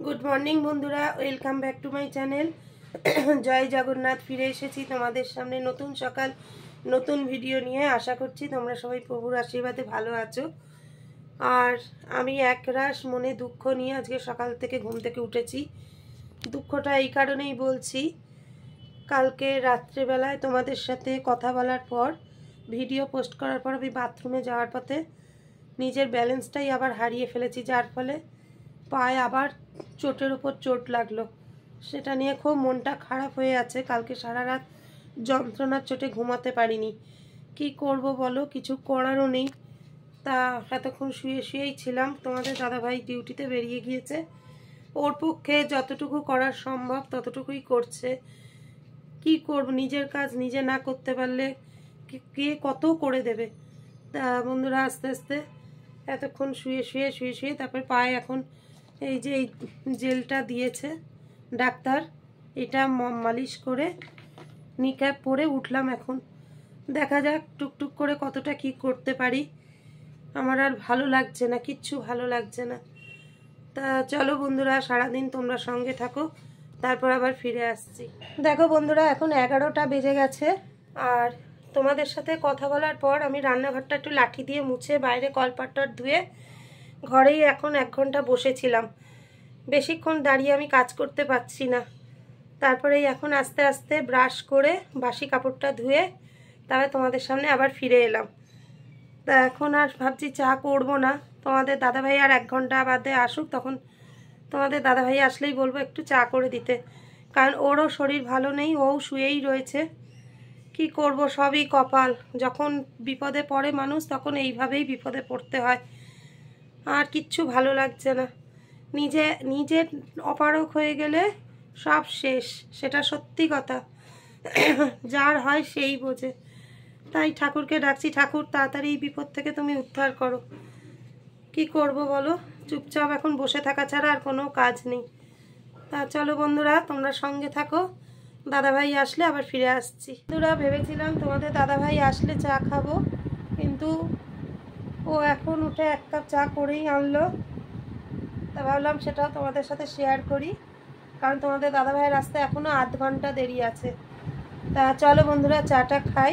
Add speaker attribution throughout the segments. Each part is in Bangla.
Speaker 1: গুড মর্নিং বন্ধুরা, welcome back to my channel. জয় জগন্নাথ। ফিরে এসেছি তোমাদের সামনে নতুন সকাল নতুন ভিডিও নিয়ে। আশা করছি তোমরা সবাই প্রভুর আশীর্বাদে ভালো আছো। আর আমি একরাশ মনে দুঃখ নিয়ে আজকে সকাল থেকে ঘুম থেকে উঠেছি। দুঃখটা এই কারণেই বলছি, কালকে রাত্রেবেলায় তোমাদের সাথে কথা বলার পর ভিডিও পোস্ট করার পর আমি বাথরুমে যাওয়ার পথে নিজের ব্যালেন্সটাই আবার হারিয়ে ফেলেছি, যার ফলে পায়ে আবার চোটের উপর চোট লাগলো। সেটা নিয়ে খুব মনটা খারাপ হয়ে আছে। কালকে সারা রাত যন্ত্রণার চোটে ঘুমাতে পারিনি। কি করব বলো, কিছু করারও নেই। তা এতক্ষণ শুয়েই ছিলাম। তোমাদের দাদাভাই ডিউটিতে বেরিয়ে গিয়েছে, ওর পক্ষে যতটুকু করার সম্ভব ততটুকুই করছে। কি করব, নিজের কাজ নিজে না করতে পারলে কে কত করে দেবে। তা বন্ধুরা, আস্তে আস্তে এতক্ষণ শুয়ে তারপরে পায়ে এখন এই যে এই জেলটা দিয়েছে ডাক্তার, এটা মালিশ করে নিক্যাপ পরে উঠলাম। এখন দেখা যাক টুকটুক করে কতটা কি করতে পারি। আমার আর ভালো লাগছে না, কিচ্ছু ভালো লাগছে না। তা চলো বন্ধুরা, সারাদিন তোমরা সঙ্গে থাকো, তারপর আবার ফিরে আসছি। দেখো বন্ধুরা, এখন 11টা বেজে গেছে। আর তোমাদের সাথে কথা বলার পর আমি রান্নাঘরটা একটু লাঠি দিয়ে মুছে বাইরে কলপাট্টার ধুয়ে ঘরেই এখন 1 ঘন্টা বসেছিলাম। বেশিক্ষণ দাঁড়িয়ে আমি কাজ করতে পারছি না। তারপরে এখন আস্তে আস্তে ব্রাশ করে বাসি কাপড়টা ধুয়ে তারপরে তোমাদের সামনে আবার ফিরে এলাম। তা এখন আর ভাবছি চা করব না। তোমাদের দাদাভাই আর 1 ঘন্টা বাদে আসুক, তখন তোমাদের দাদাভাই আসলেই বলবো একটু চা করে দিতে, কারণ ওরও শরীর ভালো নেই, ও শুয়েই রয়েছে। কি করব, সবই কপাল। যখন বিপদে পড়ে মানুষ তখন এইভাবেই বিপদে পড়তে হয়। আর কিচ্ছু ভালো লাগছে না। নিজের অপারক হয়ে গেলে সব শেষ, সেটা সত্যি কথা। যার হয় সেই বোঝে। তাই ঠাকুরকে ডাকছি, ঠাকুর তাড়াতাড়ি এই বিপদ থেকে তুমি উদ্ধার করো। কি করব বলো, চুপচাপ এখন বসে থাকা ছাড়া আর কোনো কাজ নেই। তা চলো বন্ধুরা, তোমরা সঙ্গে থাকো, দাদাভাই আসলে আবার ফিরে আসছি। বন্ধুরা, ভেবেছিলাম তোমাদের দাদাভাই আসলে চা খাবো, কিন্তু ও এখন উঠে 1 কাপ চা করেই আনলো। তা ভাবলাম সেটাও তোমাদের সাথে শেয়ার করি, কারণ তোমাদের দাদাভাইয়ের আসতে এখনও আধ ঘন্টা দেরি আছে। তা চলো বন্ধুরা, চাটা খাই।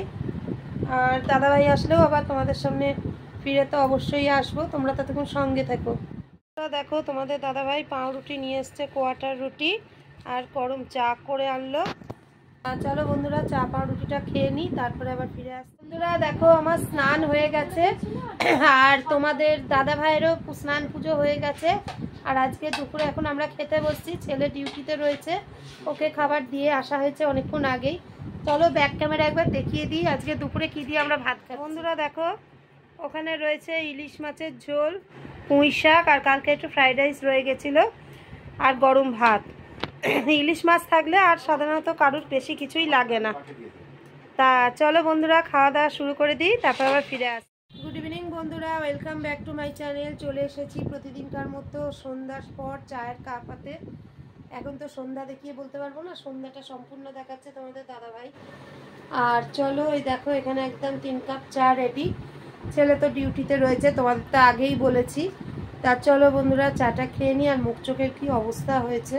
Speaker 1: আর দাদাভাই আসলেও আবার তোমাদের সামনে ফিরে তো অবশ্যই আসবো, তোমরা ততক্ষণ সঙ্গে থেকো। দেখো, তোমাদের দাদাভাই পাউরুটি নিয়ে এসছে, কোয়াটার রুটি আর গরম চা করে আনলো। চলো বন্ধুরা, চা পাউরুটিটা খেয়ে নিই, তারপরে আবার ফিরে আসছি। বন্ধুরা দেখো, আমার স্নান হয়ে গেছে আর তোমাদের দাদাভাইয়েরও স্নান পুজো হয়ে গেছে। আর আজকে দুপুরে এখন আমরা খেতে বসছি। ছেলে ডিউটিতে রয়েছে, ওকে খাবার দিয়ে আসা হয়েছে অনেকক্ষণ আগেই। চলো ব্যাক ক্যামেরা একবার দেখিয়ে দিই আজকে দুপুরে কি দিয়ে আমরা ভাত খাই। বন্ধুরা দেখো, ওখানে রয়েছে ইলিশ মাছের ঝোল, পুঁই শাক, আর কালকে একটু ফ্রাইড রাইস রয়ে গেছিলো, আর গরম ভাত। ইলিশ মাছ থাকলে আর সাধারণত কারুর বেশি কিছুই লাগে না। তা চলো বন্ধুরা, খাওয়া দাওয়া শুরু করে দিই, তারপর আবার ফিরে আসি। গুড ইভিনিং বন্ধুরা, welcome back to my channel. চলে এসেছি প্রতিদিনকার মতো সন্ধ্যার পর চায়ের কাপ হাতে। এখন তো সন্ধ্যা দেখিয়ে বলতে পারবো না, সন্ধ্যাটা সম্পূর্ণ দেখাচ্ছে তোমাদের দাদাভাই। আর চলো, এই দেখো এখানে একদম 3 কাপ চা রেডি। ছেলে তো ডিউটিতে রয়েছে, তোমাদের তো আগেই বলেছি। তা চলো বন্ধুরা, চাটা খেয়ে নিই। আর মুখ চোখের কি অবস্থা হয়েছে,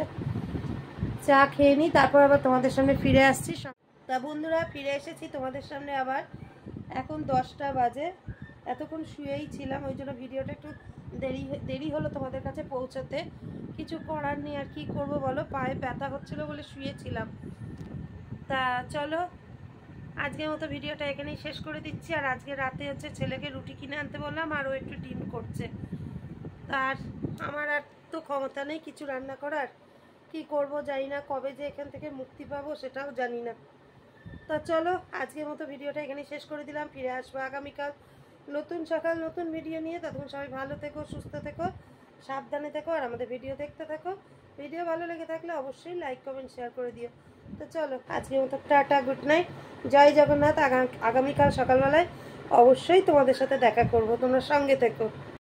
Speaker 1: চা খেয়ে নিই, তারপর আবার তোমাদের সামনে ফিরে আসছি। তা বন্ধুরা, ফিরে এসেছি তোমাদের সামনে আবার। এখন 10টা বাজে। এতক্ষণ শুয়েই ছিলাম, ওই জন্য ভিডিওটা একটু দেরি হলো তোমাদের কাছে পৌঁছতে। কিছু করার নেই, আর কি করব বলো, পায়ে ব্যথা হচ্ছিলো বলে শুয়েছিলাম। তা চলো, আজকের মতো ভিডিওটা এখানেই শেষ করে দিচ্ছি। আর আজকে রাতে হচ্ছে ছেলেকে রুটি কিনে আনতে বললাম, আর ও একটু ডিম করছে। তার আমার আর তো ক্ষমতা নেই কিছু রান্না করার। কি করব জানি না, কবে যে এখান থেকে মুক্তি পাবো সেটাও জানি না। তা চলো, আজকের মতো ভিডিওটা এখানেই শেষ করে দিলাম। ফিরে আসবো আগামীকাল নতুন সকাল নতুন ভিডিও নিয়ে। ততক্ষণ সবাই ভালো থেকো, সুস্থ থেকো, সাবধানে থেকো, আর আমাদের ভিডিও দেখতে থাকো। ভিডিও ভালো লেগে থাকলে অবশ্যই লাইক কমেন্ট শেয়ার করে দিও। তো চলো, আজকের মতো টাটা, গুড নাইট, জয় জগন্নাথ। আগামীকাল সকালবেলায় অবশ্যই তোমাদের সাথে দেখা করব, তোমরা সঙ্গে থেকো।